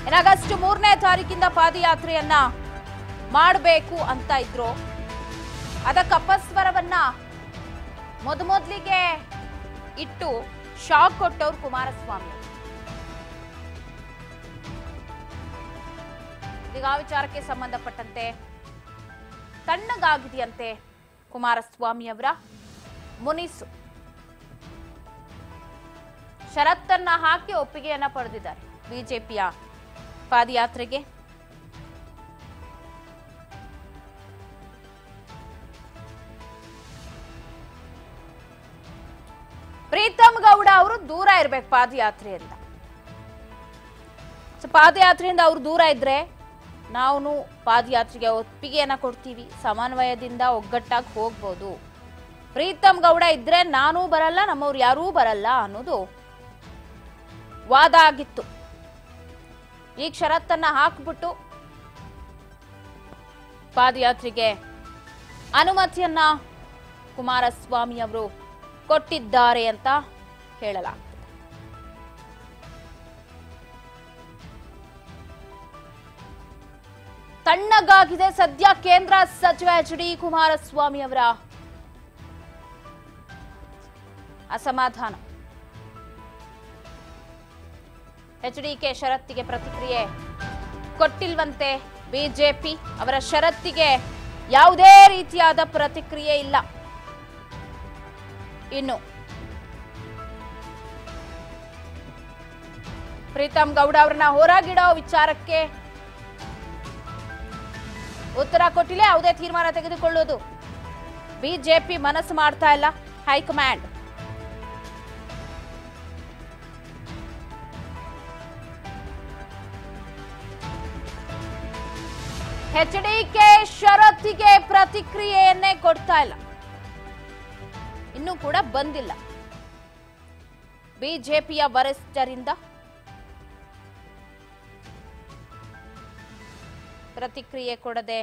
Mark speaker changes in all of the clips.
Speaker 1: ಇನ್ನು ಆಗಸ್ಟ್ 3ನೇ ತಾರೀಕಿಂದ ಪಾದಯಾತ್ರೆಯನ್ನ ಮಾಡಬೇಕು ಅಂತ ಇದ್ರು. ಅದಕ್ಕೆ ಅಪಸ್ವರವನ್ನ ಮೊದಲಿಗೆ ಇಟ್ಟು ಶಾಕ್ ಕೊಟ್ಟವ್ರು ಕುಮಾರಸ್ವಾಮಿ. ಈಗ ಆ ವಿಚಾರಕ್ಕೆ ಸಂಬಂಧಪಟ್ಟಂತೆ ತಣ್ಣಗಾಗಿದೆಯಂತೆ ಕುಮಾರಸ್ವಾಮಿ ಅವರ ಮುನಿಸು. ಷರತ್ತನ್ನ ಹಾಕಿ ಒಪ್ಪಿಗೆಯನ್ನ ಪಡೆದಿದ್ದಾರೆ ಬಿಜೆಪಿಯ ಪಾದಯಾತ್ರೆಗೆ. ಪ್ರೀತಮ್ ಗೌಡ ಅವರು ದೂರ ಇರ್ಬೇಕು ಪಾದಯಾತ್ರೆಯಿಂದ. ಪಾದಯಾತ್ರೆಯಿಂದ ಅವರು ದೂರ ಇದ್ರೆ ನಾವು ಪಾದಯಾತ್ರೆಗೆ ಒಪ್ಪಿಗೆಯನ್ನ ಕೊಡ್ತೀವಿ, ಸಮನ್ವಯದಿಂದ ಒಗ್ಗಟ್ಟಾಗಿ ಹೋಗ್ಬೋದು. ಪ್ರೀತಮ್ ಗೌಡ ಇದ್ರೆ ನಾನೂ ಬರಲ್ಲ, ನಮ್ಮವ್ರು ಯಾರೂ ಬರಲ್ಲ ಅನ್ನೋದು ವಾದ ಆಗಿತ್ತು. ಈಗ ಷರತ್ತನ್ನ ಹಾಕ್ಬಿಟ್ಟು ಪಾದಯಾತ್ರೆಗೆ ಅನುಮತಿಯನ್ನ ಕುಮಾರಸ್ವಾಮಿ ಅವರು ಕೊಟ್ಟಿದ್ದಾರೆ ಅಂತ ಹೇಳಲಾಗ್ತದೆ. ತಣ್ಣಗಾಗಿದೆ ಸದ್ಯ ಕೇಂದ್ರ ಸಚಿವ ಎಚ್.ಡಿ. ಕುಮಾರಸ್ವಾಮಿ ಅವರ ಅಸಮಾಧಾನ. ಎಚ್.ಡಿ.ಕೆ ಷರತ್ತಿಗೆ ಪ್ರತಿಕ್ರಿಯೆ ಕೊಟ್ಟಿಲ್ವಂತೆ ಬಿಜೆಪಿ. ಅವರ ಷರತ್ತಿಗೆ ಯಾವುದೇ ರೀತಿಯಾದ ಪ್ರತಿಕ್ರಿಯೆ ಇಲ್ಲ. ಇನ್ನು ಪ್ರೀತಮ್ ಗೌಡ ಅವರನ್ನ ಹೊರಗಿಡೋ ವಿಚಾರಕ್ಕೆ ಉತ್ತರ ಕೊಟ್ಟಿಲ್ಲ. ಯಾವುದೇ ತೀರ್ಮಾನ ತೆಗೆದುಕೊಳ್ಳುವುದು ಬಿಜೆಪಿ ಮನಸ್ಸು ಮಾಡ್ತಾ ಇಲ್ಲ. ಹೈಕಮಾಂಡ್ ಎಚ್.ಡಿ.ಕೆ ಷರತ್ತಿಗೆ ಪ್ರತಿಕ್ರಿಯೆಯನ್ನೇ ಕೊಡ್ತಾ ಇಲ್ಲ. ಇನ್ನೂ ಕೂಡ ಬಂದಿಲ್ಲ ಬಿಜೆಪಿಯ ವರಿಷ್ಠರಿಂದ ಪ್ರತಿಕ್ರಿಯೆ ಕೊಡದೆ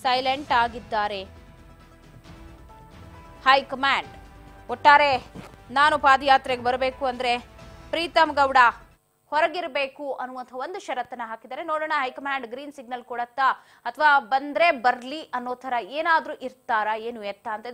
Speaker 1: ಸೈಲೆಂಟ್ ಆಗಿದ್ದಾರೆ ಹೈಕಮಾಂಡ್. ಒಟ್ಟಾರೆ ನಾನು ಪಾದಯಾತ್ರೆಗೆ ಬರಬೇಕು ಅಂದ್ರೆ ಪ್ರೀತಮ್ ಗೌಡ ಹೊರಗಿರಬೇಕು ಅನ್ನುವಂಥ ಒಂದು ಷರತ್ತನ್ನ ಹಾಕಿದ್ದಾರೆ. ನೋಡೋಣ ಹೈಕಮಾಂಡ್ ಗ್ರೀನ್ ಸಿಗ್ನಲ್ ಕೊಡತ್ತಾ ಅಥವಾ ಬಂದ್ರೆ ಬರ್ಲಿ ಅನ್ನೋ ತರ ಏನಾದ್ರೂ ಇರ್ತಾರಾ ಏನು ಎತ್ತ ಅಂತ.